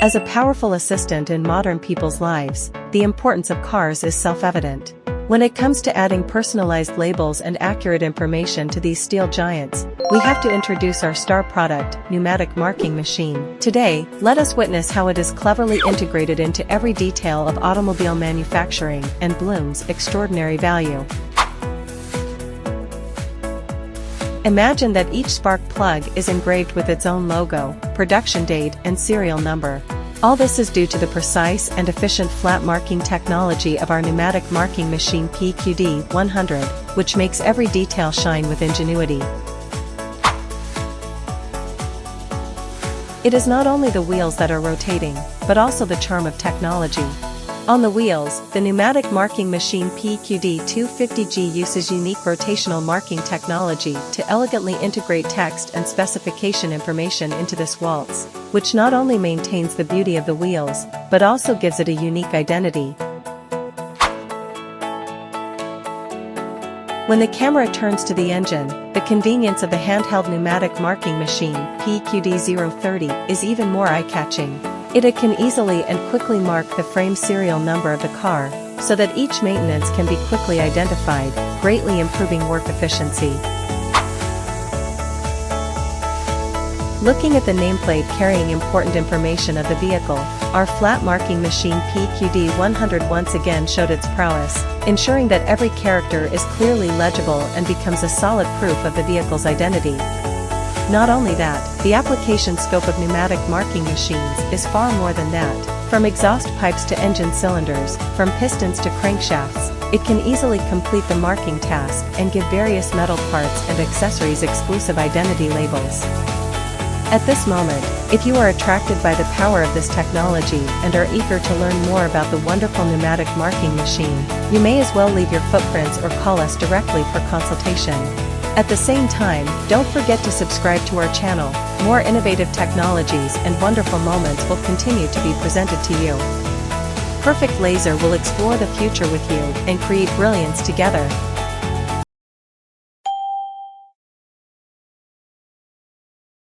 As a powerful assistant in modern people's lives, the importance of cars is self-evident. When it comes to adding personalized labels and accurate information to these steel giants, we have to introduce our star product, Pneumatic Marking Machine. Today, let us witness how it is cleverly integrated into every detail of automobile manufacturing and blooms extraordinary value. Imagine that each spark plug is engraved with its own logo, production date, and serial number. All this is due to the precise and efficient flat marking technology of our pneumatic marking machine PEQD-100, which makes every detail shine with ingenuity. It is not only the wheels that are rotating, but also the charm of technology. On the wheels, the pneumatic marking machine PEQD-250G uses unique rotational marking technology to elegantly integrate text and specification information into this waltz, which not only maintains the beauty of the wheels, but also gives it a unique identity. When the camera turns to the engine, the convenience of the handheld pneumatic marking machine PEQD-030 is even more eye-catching. It can easily and quickly mark the frame serial number of the car, so that each maintenance can be quickly identified, greatly improving work efficiency. Looking at the nameplate carrying important information of the vehicle, our flat marking machine PEQD-100 once again showed its prowess, ensuring that every character is clearly legible and becomes a solid proof of the vehicle's identity. Not only that, the application scope of pneumatic marking machines is far more than that. From exhaust pipes to engine cylinders, from pistons to crankshafts, it can easily complete the marking task and give various metal parts and accessories exclusive identity labels. At this moment, if you are attracted by the power of this technology and are eager to learn more about the wonderful pneumatic marking machine, you may as well leave your footprints or call us directly for consultation. At the same time, don't forget to subscribe to our channel. More innovative technologies and wonderful moments will continue to be presented to you. Perfect Laser will explore the future with you and create brilliance together.